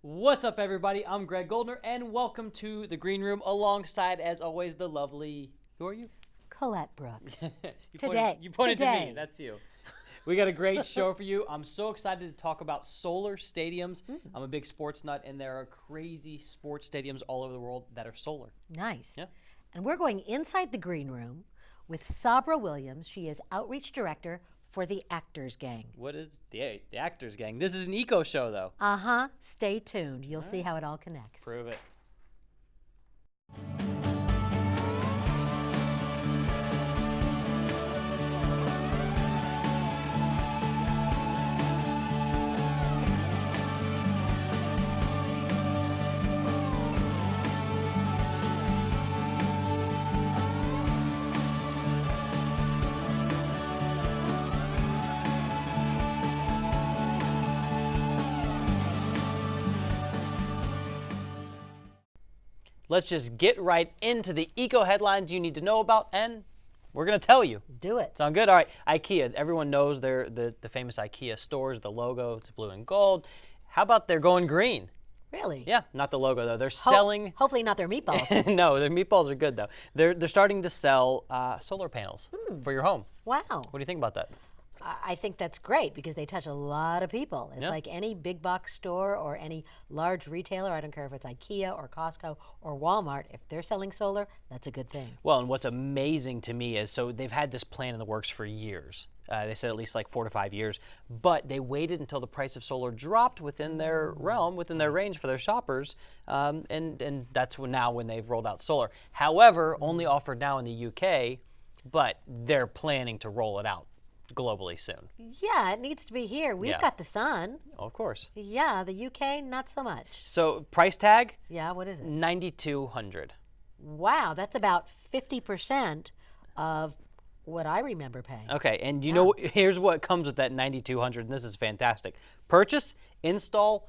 What's up, everybody? I'm Greg Goldner, and welcome to the Green Room alongside, as always, the lovely... Who are you? Colette Brooks. You pointed to me. That's you. We got a great show for you. I'm so excited to talk about solar stadiums. I'm a big sports nut, and there are crazy sports stadiums all over the world that are solar. Nice. Yeah. And we're going inside the Green Room with Sabra Williams. She is Outreach Director for the Actors Gang. What is the Actors Gang? This is an eco show, though. Uh-huh. Stay tuned. You'll see how it all connects. Prove it. Let's just get right into the eco headlines you need to know about, and we're going to tell you. Do it. Sound good? All right. IKEA. Everyone knows the famous IKEA stores, the logo. It's blue and gold. How about they're going green? Really? Yeah, not the logo, though. They're selling... Hopefully not their meatballs. No, their meatballs are good, though. They're starting to sell solar panels for your home. Wow. What do you think about that? I think that's great because they touch a lot of people. It's like any big box store or any large retailer. I don't care if it's IKEA or Costco or Walmart. If they're selling solar, that's a good thing. Well, and what's amazing to me is, so they've had this plan in the works for years. They said at least like 4 to 5 years, but they waited until the price of solar dropped within their realm, within their range for their shoppers, and that's when they've rolled out solar. However, only offered now in the UK, but they're planning to roll it out globally soon. Yeah, it needs to be here. We've got the sun. Oh, of course. Yeah, the UK, not so much. So price tag? Yeah, what is it? $9,200. Wow, that's about 50% of what I remember paying. Okay, and you know, here's what comes with that $9,200, and this is fantastic. Purchase, install,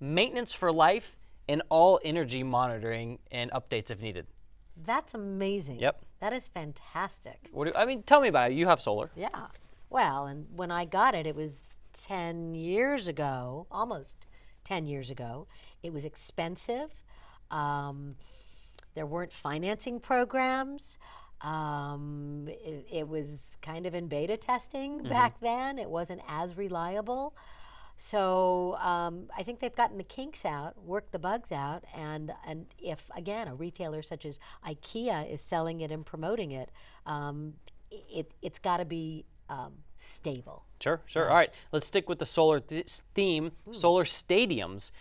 maintenance for life, and all energy monitoring and updates if needed. That's amazing. Yep. That is fantastic. Tell me about it. You have solar. Yeah. Well, and when I got it, it was 10 years ago, almost 10 years ago. It was expensive. There weren't financing programs. It was kind of in beta testing back then. It wasn't as reliable. So I think they've gotten the kinks out, worked the bugs out, and if, again, a retailer such as IKEA is selling it and promoting it, it's got to be stable. Sure. All right, let's stick with the solar theme, solar stadiums.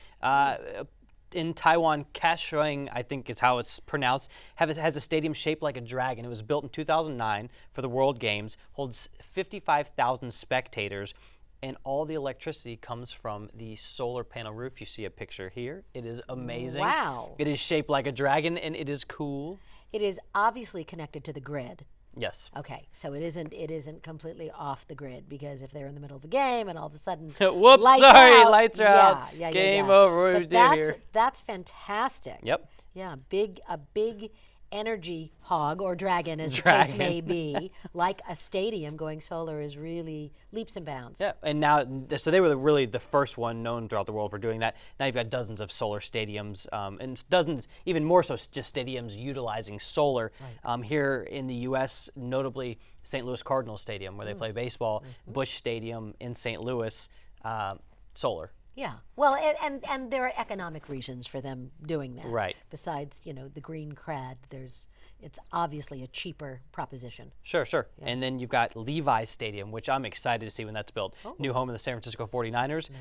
In Taiwan, Kaohsiung, I think is how it's pronounced, has a stadium shaped like a dragon. It was built in 2009 for the World Games, holds 55,000 spectators, and all the electricity comes from the solar panel roof. You see a picture here. It is amazing. Wow. It is shaped like a dragon, and it is cool. It is obviously connected to the grid. Yes. Okay, so it isn't completely off the grid, because if they're in the middle of a game and all of a sudden whoops, lights are out. Yeah, Game over. But that's fantastic. Yep. Yeah, a big energy hog or dragon, as the case may be, like a stadium going solar, is really leaps and bounds. Yeah, and now, so they were really the first one known throughout the world for doing that. Now you've got dozens of solar stadiums, and dozens, even more so, just stadiums utilizing solar. Right. Here in the U.S., notably St. Louis Cardinals Stadium, where they play baseball, Busch Stadium in St. Louis, solar. Yeah, well, and there are economic reasons for them doing that. Right. Besides, the green crad, it's obviously a cheaper proposition. Sure. Yeah. And then you've got Levi's Stadium, which I'm excited to see when that's built. New home of the San Francisco 49ers. Nice.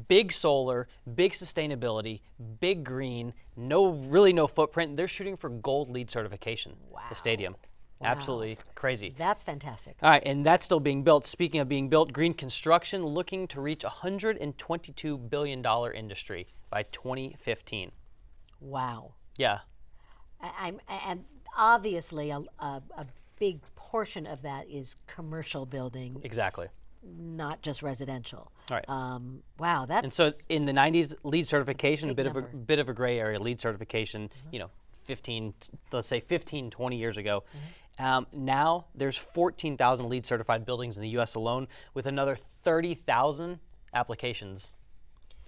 Big solar, big sustainability, big green, no footprint. They're shooting for gold LEED certification. Wow. The stadium. Wow. Absolutely crazy. That's fantastic. All right, and that's still being built. Speaking of being built, green construction looking to reach a $122 billion industry by 2015. Wow. Yeah. And obviously a big portion of that is commercial building. Exactly. Not just residential. All right. Wow, that's... And so in the 90s, LEED certification, a bit of a gray area, LEED certification, 15, 20 years ago. Now there's 14,000 LEED certified buildings in the U.S. alone, with another 30,000 applications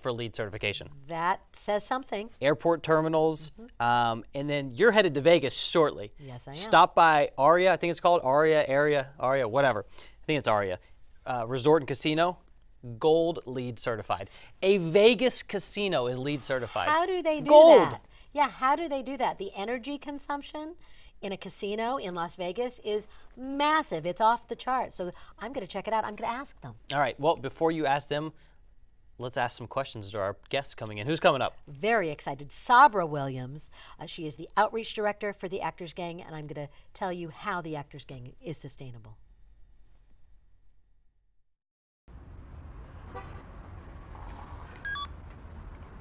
for LEED certification. That says something. Airport terminals, and then you're headed to Vegas shortly. Yes, I am. Stop by Aria, I think it's called Aria, whatever. I think it's Aria. Resort and Casino, Gold LEED certified. A Vegas casino is LEED certified. How do they do Gold. that? Yeah, how do they do that? The energy consumption in a casino in Las Vegas is massive. It's off the charts. So I'm going to check it out. I'm going to ask them. All right, well, before you ask them, let's ask some questions to our guests coming in. Who's coming up? Very excited. Sabra Williams. She is the outreach director for the Actors Gang, and I'm going to tell you how the Actors Gang is sustainable.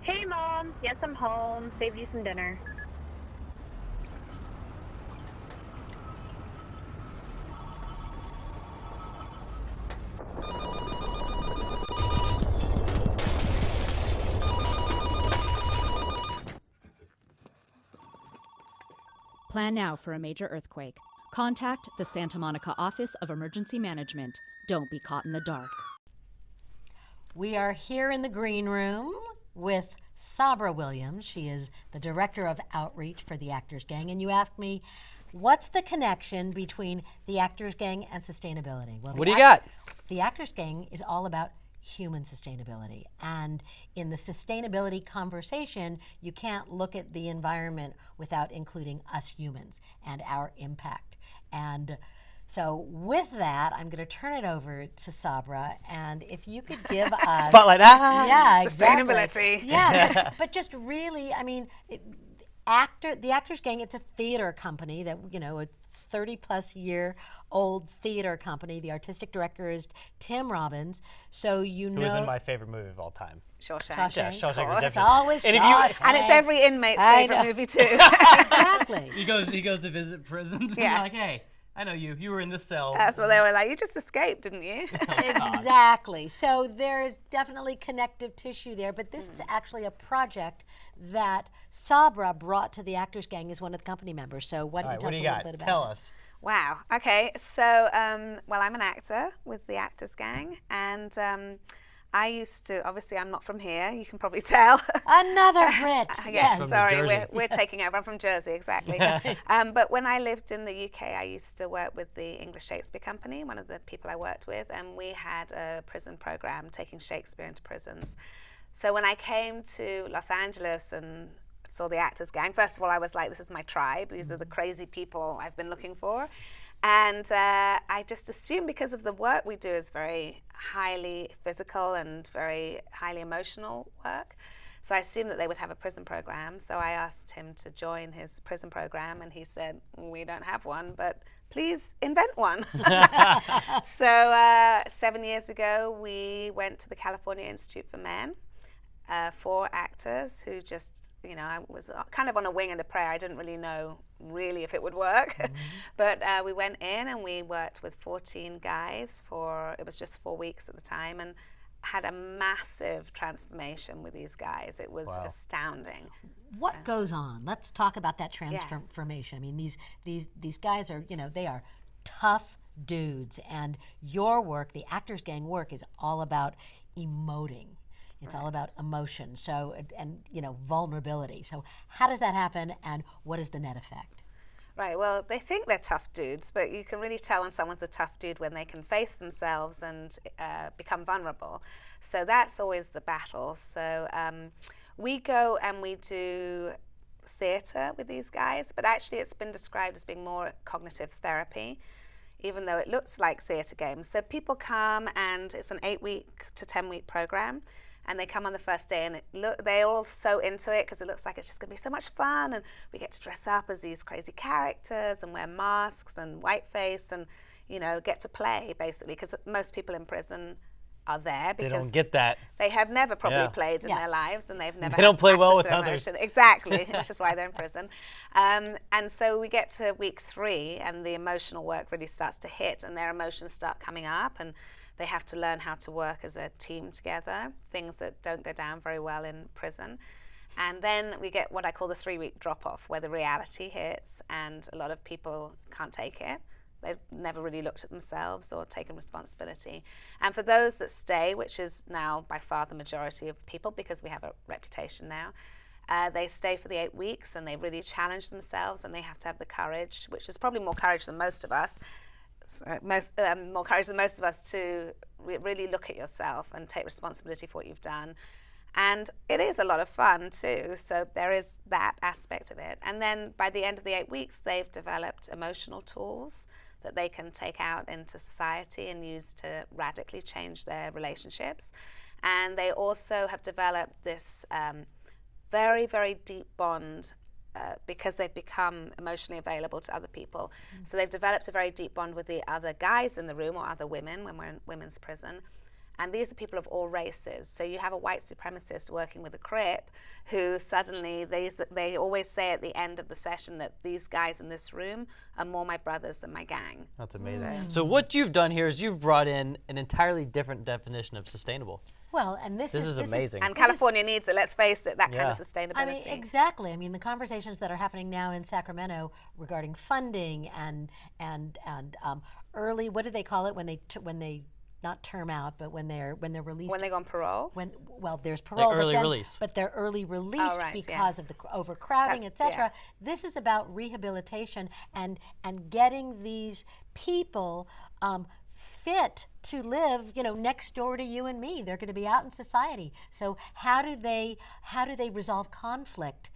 Hey, Mom. Yes, I'm home. Saved you some dinner. Plan now for a major earthquake. Contact the Santa Monica Office of Emergency Management. Don't be caught in the dark. We are here in the green room with Sabra Williams. She is the director of outreach for the Actors Gang. And you asked me, what's the connection between the Actors Gang and sustainability? Well, What do you got? The Actors Gang is all about human sustainability. And in the sustainability conversation, you can't look at the environment without including us humans and our impact. And so with that, I'm going to turn it over to Sabra, and if you could give us Spotlight. yeah, exactly. Sustainability. Yeah, but just really, I mean, the Actors Gang. It's a theater company that a 30-plus-year-old theater company. The artistic director is Tim Robbins. So Who was in my favorite movie of all time. Shawshank. Yeah, Shawshank It's Redemption. always And if Shawshank. And it's every inmate's I favorite know. movie, too. Exactly. He goes to visit prisons. Yeah. And like, hey, I know you. You were in this cell. That's what they were like. You just escaped, didn't you? Exactly. So there's definitely connective tissue there, but this is actually a project that Sabra brought to the Actors Gang as one of the company members. So why don't you tell What us do a you little got? bit about Tell it? us. Wow. Okay. So, well, I'm an actor with the Actors Gang, and I used to, obviously I'm not from here, you can probably tell. Another Brit. Yes, From sorry, Jersey. we're taking over. I'm from Jersey, exactly. But when I lived in the UK, I used to work with the English Shakespeare Company, one of the people I worked with, and we had a prison program taking Shakespeare into prisons. So when I came to Los Angeles and saw the Actors Gang, first of all, I was like, this is my tribe. These are the crazy people I've been looking for. And I just assumed, because of the work we do is very highly physical and very highly emotional work, so I assumed that they would have a prison program. So I asked him to join his prison program, and he said, we don't have one, but please invent one. So 7 years ago, we went to the California Institute for Men, 4 actors who just, I was kind of on a wing and a prayer. I didn't really know if it would work. But we went in and we worked with 14 guys it was just 4 weeks at the time, and had a massive transformation with these guys. It was astounding. What goes on? Let's talk about that transformation. I mean, these guys are, they are tough dudes, and your work, the Actors Gang work, is all about emoting. It's all about emotion, so and vulnerability. So how does that happen, and what is the net effect? Right, well, they think they're tough dudes, but you can really tell when someone's a tough dude when they can face themselves and become vulnerable. So that's always the battle. So we go and we do theater with these guys, but actually it's been described as being more cognitive therapy, even though it looks like theater games. So people come, and it's an 8-week to 10-week program. And they come on the first day, and they're all so into it because it looks like it's just going to be so much fun, and we get to dress up as these crazy characters and wear masks and whiteface and, get to play, basically, because most people in prison are there because They don't get that. they have never probably Yeah. played in their lives, and they've never They don't had play well access with to others. emotion. Exactly, which is why they're in prison. And so we get to week 3, and the emotional work really starts to hit, and their emotions start coming up, and they have to learn how to work as a team together, things that don't go down very well in prison. And then we get what I call the 3-week drop-off, where the reality hits and a lot of people can't take it. They've never really looked at themselves or taken responsibility. And for those that stay, which is now by far the majority of people because we have a reputation now, they stay for the 8 weeks and they really challenge themselves, and they have to have the courage, which is probably more courage than most of us, more courage than most of us, to really look at yourself and take responsibility for what you've done. And it is a lot of fun too, so there is that aspect of it. And then by the end of the 8 weeks, they've developed emotional tools that they can take out into society and use to radically change their relationships. And they also have developed this very, very deep bond because they've become emotionally available to other people. So they've developed a very deep bond with the other guys in the room or other women when we're in women's prison. And these are people of all races. So you have a white supremacist working with a Crip who suddenly, they always say at the end of the session that these guys in this room are more my brothers than my gang. That's amazing. So what you've done here is you've brought in an entirely different definition of sustainable. Well, and this is amazing. And California needs it, let's face it, that kind of sustainability. I mean, exactly. I mean, the conversations that are happening now in Sacramento regarding funding and early, what do they call it when they not term out, but when they're released. When they go on parole? There's parole, like early release. But they're early released because of the overcrowding, That's, etc. This is about rehabilitation and getting these people fit to live, next door to you and me. They're going to be out in society. So how do they resolve conflict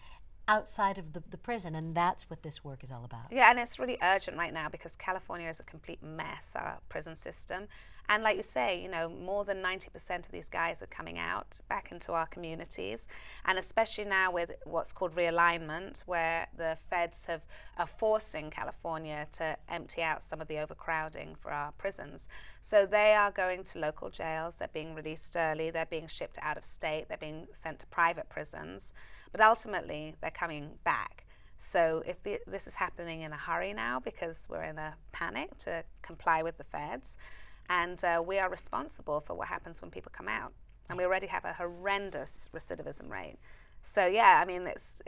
outside of the prison? And that's what this work is all about. Yeah, and it's really urgent right now because California is a complete mess, our prison system. And like you say, more than 90% of these guys are coming out back into our communities. And especially now with what's called realignment, where the feds are forcing California to empty out some of the overcrowding for our prisons. So they are going to local jails, they're being released early, they're being shipped out of state, they're being sent to private prisons. But ultimately, they're coming back. So if this is happening in a hurry now because we're in a panic to comply with the feds, and we are responsible for what happens when people come out. And we already have a horrendous recidivism rate. So yeah, I mean, it's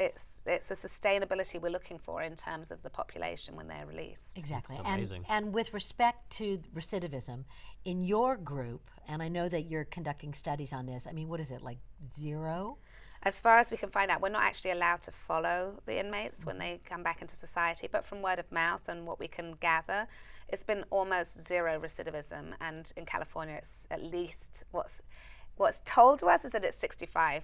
a sustainability we're looking for in terms of the population when they're released. Exactly. It's amazing. And with respect to recidivism, in your group, and I know that you're conducting studies on this, I mean, what is it, like 0? As far as we can find out, we're not actually allowed to follow the inmates when they come back into society, but from word of mouth and what we can gather, it's been almost 0 recidivism. And in California, it's at least what's told to us is that it's 65%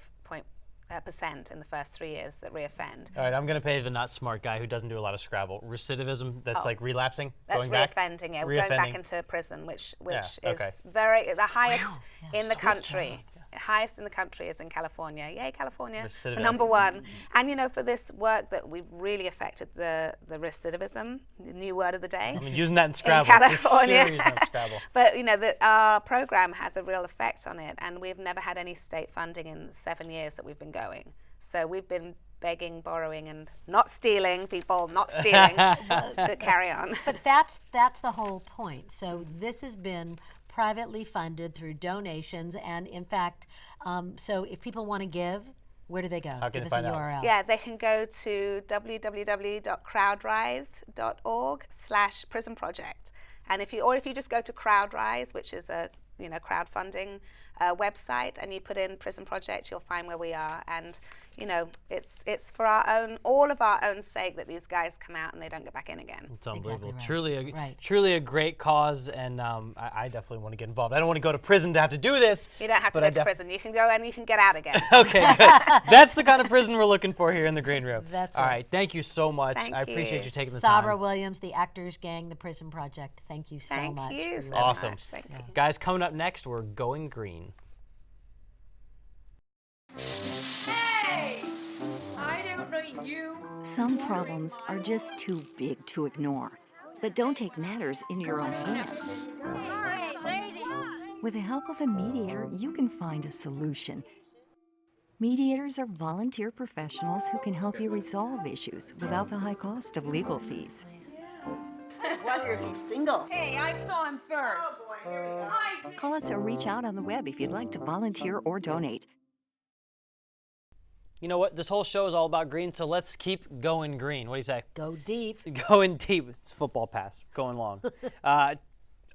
in the first 3 years that reoffend. All right, I'm going to pay the not smart guy who doesn't do a lot of Scrabble. Recidivism, that's like relapsing, That's going back? reoffending, yeah. We're going back into prison, which is okay. the highest in the country. Highest in the country is in California. Yay, California. Recidivism. Number 1. And for this work that we've really affected the recidivism, the new word of the day. I mean, using that in Scrabble. In California. Sure, using that in Scrabble. But our program has a real effect on it, and we've never had any state funding in 7 years that we've been going. So we've been begging, borrowing, and not stealing, to carry on. But that's the whole point. So this has been privately funded through donations, and in fact, so if people want to give, where do they go? How can Give they us a find out? URL. Yeah, they can go to www.crowdrise.org/prison project. And if you just go to CrowdRise, which is a crowdfunding website, and you put in Prison Project, you'll find where we are. And it's for all of our own sake that these guys come out and they don't get back in again. It's unbelievable. Exactly right. Truly a great cause, and I definitely want to get involved. I don't want to go to prison to have to do this. You don't have to go to prison. You can go and you can get out again. Okay, good. That's the kind of prison we're looking for here in the Green Room. That's all it. right. Thank you so much. Thank I appreciate you. you taking the Sabra time. Williams, the Actors Gang, the Prison Project. Thank you so Thank much. you for so your Awesome. much. Thank you. Guys, coming up next, we're going green. Hey! I don't know you. Some problems are just too big to ignore. But don't take matters into your own hands. Hey, lady! With the help of a mediator, you can find a solution. Mediators are volunteer professionals who can help you resolve issues without the high cost of legal fees. Wonder if he's single. Hey, I saw him first. Oh boy, here we go. Call us or reach out on the web if you'd like to volunteer or donate. You know what? This whole show is all about green, so let's keep going green. What do you say? Go deep. Going deep. It's football pass. Going long.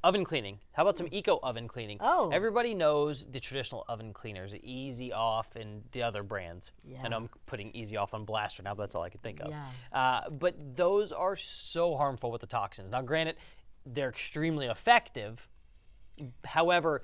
Oven cleaning. How about some eco oven cleaning? Oh. Everybody knows the traditional oven cleaners, Easy Off and the other brands. Yeah. I know I'm putting Easy Off on blast right now, but that's all I can think of. Yeah. But those are so harmful with the toxins. Now, granted, they're extremely effective. However,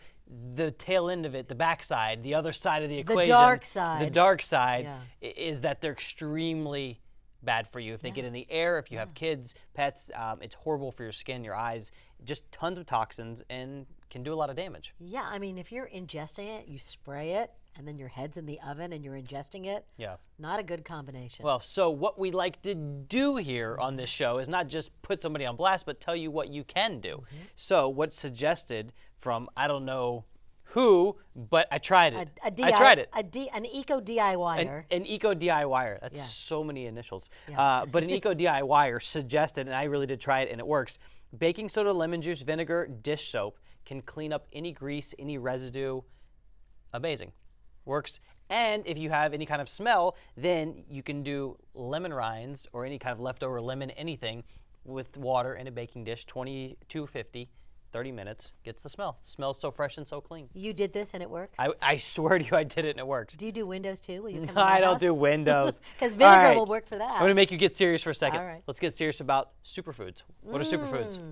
the tail end of it, the backside, the other side of the equation, dark side. the dark side Yeah. is that they're extremely bad for you. If they get in the air, if you have kids, pets, it's horrible for your skin, your eyes, just tons of toxins and can do a lot of damage. Yeah, I mean, if you're ingesting it, you spray it, and then your head's in the oven and you're ingesting it. Yeah. Not a good combination. Well, so what we like to do here on this show is not just put somebody on blast, but tell you what you can do. So what's suggested from, I don't know who, but I tried it. I tried it. An eco DIYer. An eco DIYer. That's Yeah. so many initials. Yeah. But an eco DIYer suggested, and I really did try it, and it works. Baking soda, lemon juice, vinegar, dish soap can clean up any grease, any residue. Amazing. Works. And if you have any kind of smell, then you can do lemon rinds or any kind of leftover lemon, anything, with water in a baking dish, 20 to 50. 30 minutes, gets the smell. Smells so fresh and so clean. You did this and it works? I swear to you, I did it and it works. Do you do windows too? Will you come to No, my I don't house? do windows. Because All vinegar right. will work for that. I'm going to make you get serious for a second. All right. Let's get serious about superfoods. What are superfoods?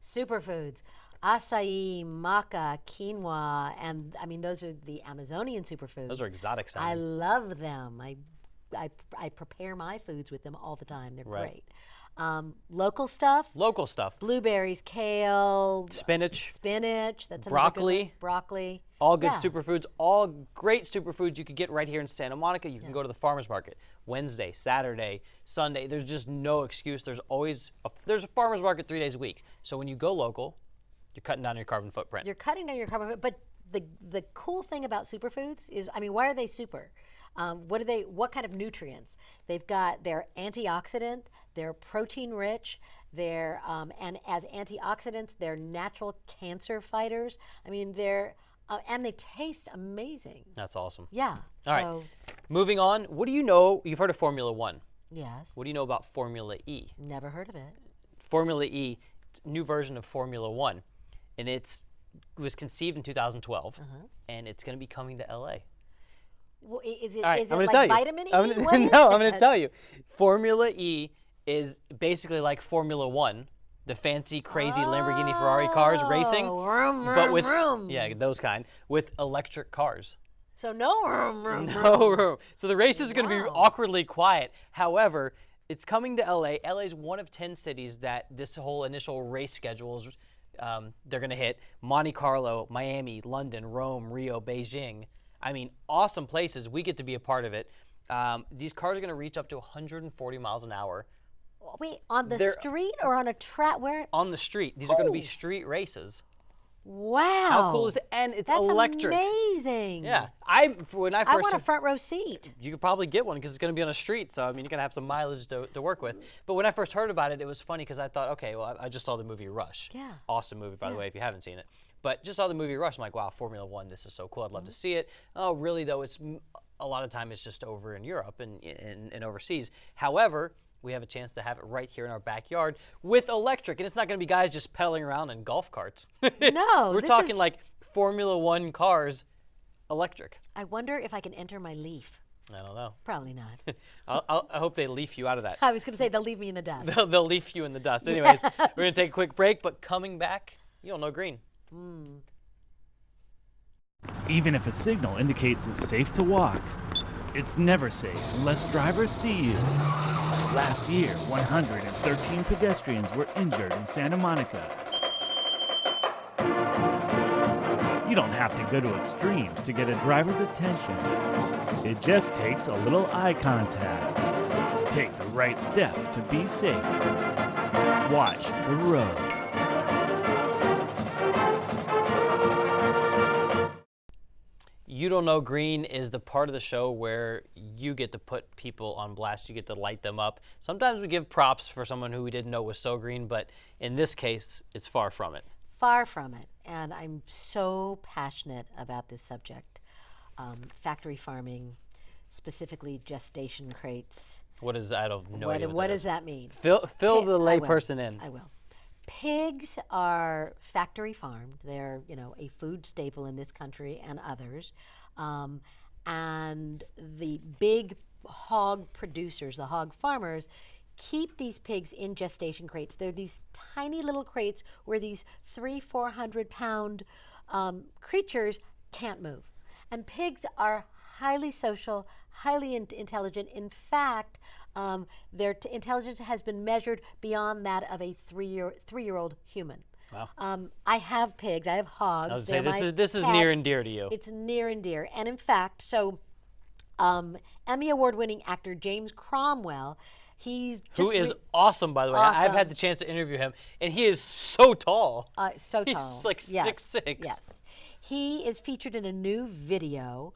Superfoods. Acai, maca, quinoa, and I mean, those are the Amazonian superfoods. Those are exotic I sounding. love them. I prepare my foods with them all the time. They're Right. great. Local stuff, Local stuff. blueberries, kale, Spinach. spinach. That's another good Broccoli. one. Broccoli. All good Yeah. superfoods, all great superfoods you could get right here in Santa Monica. You can go to the farmer's market Wednesday, Saturday, Sunday. There's just no excuse. There's always there's a farmer's market 3 days a week. So when you go local, you're cutting down your carbon footprint. You're cutting down your carbon, but the cool thing about superfoods is, I mean, why are they super? What kind of nutrients? They're antioxidant, they're protein rich, and as antioxidants, they're natural cancer fighters. I mean, and they taste amazing. That's awesome. Yeah. All right. So, Moving on, what do you know? You've heard of Formula One. yes. What do you know about Formula E? Never heard of it. Formula E, new version of Formula One, and it was conceived in 2012, and it's going to be coming to LA. Well, is it, All right, is I'm it going to tell like you. vitamin E? I'm gonna- What is no, I'm going it? to tell you. Formula E is basically like Formula One, the fancy, crazy Lamborghini, Ferrari cars racing, Vroom, but vroom, with vroom. yeah, those kind with electric cars. So no vroom, vroom, vroom. No room. So the races are going to be Wow. awkwardly quiet. However, it's coming to LA. LA is one of 10 cities that this whole initial race schedule is, they're going to hit. Monte Carlo, Miami, London, Rome, Rio, Beijing. I mean, awesome places. We get to be a part of it. These cars are going to reach up to 140 miles an hour Wait, on the They're- street or on a track? Where? on the street. These are going to be Oh. street races. Wow. How cool is it? And it's That's electric. amazing. Yeah. When I I first want a front row seat. you could probably get one because it's going to be on a street. So, I mean, you're going to have some mileage to work with. But when I first heard about it, it was funny because I thought, okay, well, I just saw the movie Rush. Yeah. Awesome movie, by the way, if you haven't seen it. But just saw the movie Rush. I'm like, wow, Formula One, this is so cool. I'd love to see it. Oh, really, though, a lot of time it's just over in Europe and overseas. However, we have a chance to have it right here in our backyard with electric. And it's not going to be guys just pedaling around in golf carts. No, We're this talking is- like Formula One cars electric. I wonder if I can enter my Leaf. I don't know. Probably not. I hope they leaf you out of that. I was going to say they'll leave me in the dust. They'll leaf you in the dust. Anyways, we're going to take a quick break, but coming back, you don't know green. Even if a signal indicates it's safe to walk, it's never safe unless drivers see you. Last year, 113 pedestrians were injured in Santa Monica. You don't have to go to extremes to get a driver's attention. It just takes a little eye contact. Take the right steps to be safe. Watch the road. You Don't Know Green is the part of the show where you get to put people on blast. You get to light them up. Sometimes we give props for someone who we didn't know was so green, but in this case, it's far from it. Far from it. And I'm so passionate about this subject. Factory farming, specifically gestation crates. What is I don't know. What does that mean? Fill the I will. layperson in. I will. Pigs are factory farmed. They're, a food staple in this country and others. And the big hog producers, the hog farmers, keep these pigs in gestation crates. They're these tiny little crates where these 300-400 pound creatures can't move. And pigs are highly social, highly intelligent. In fact, their intelligence has been measured beyond that of a three-year-old human. Wow. I have pigs. I have hogs. I was saying They're this is my near pets. and dear to you. It's near and dear. And in fact, Emmy Award-winning actor James Cromwell, who is awesome, by the way. I've Awesome. had the chance to interview him, and he is so tall. so tall. He's like Yes. 6'6". Yes. He is featured in a new video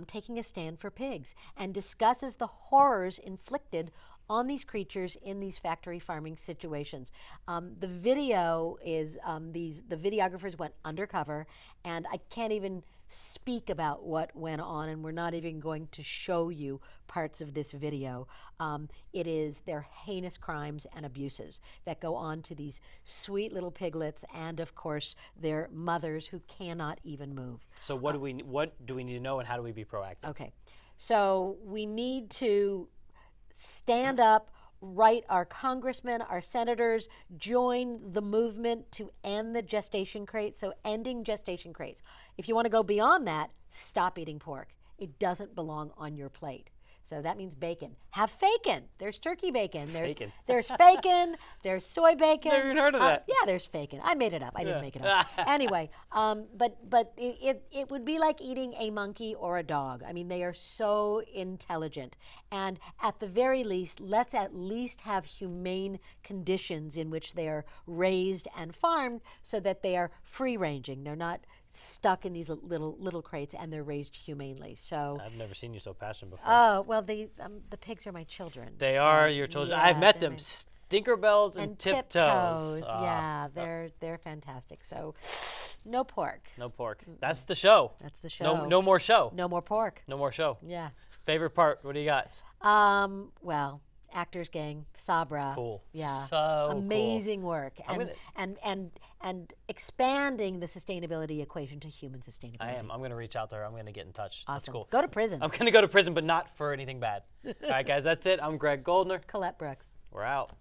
taking a stand for pigs and discusses the horrors inflicted on these creatures in these factory farming situations. The video is, the videographers went undercover, and I can't even speak about what went on, and we're not even going to show you parts of this video. They're heinous crimes and abuses that go on to these sweet little piglets and, of course, their mothers who cannot even move. So what do we need to know, and how do we be proactive? Okay, so we need to stand up, write our congressmen, our senators, join the movement to end the gestation crates. So ending gestation crates. If you want to go beyond that, stop eating pork. It doesn't belong on your plate. So that means bacon. Have fakin. There's turkey bacon. Fakin. There's fakin. There's soy bacon. Never even heard of that. Yeah, there's fakin. I made it up. I didn't make it up. Anyway, but it would be like eating a monkey or a dog. I mean, they are so intelligent. And at the very least, let's at least have humane conditions in which they are raised and farmed so that they are free-ranging. They're not stuck in these little crates, and they're raised humanely. So I've never seen you so passionate before. oh well, the pigs are my children. They so, are your children. yeah, I've met they're them. my- Stinkerbells and Tiptoes. Ah, Yeah, they're fantastic. So, no pork. No pork. That's the show. That's the show. No more show. No more pork. No more show. Yeah. Favorite part? What do you got? Well, Actors Gang, Sabra. Cool. Yeah. So cool. Amazing work. I'm And expanding the sustainability equation to human sustainability. I am. I'm gonna reach out to her. I'm gonna get in touch. Awesome. That's cool. Go to prison. I'm gonna go to prison, but not for anything bad. All right, guys. That's it. I'm Greg Goldner. Colette Brooks. We're out.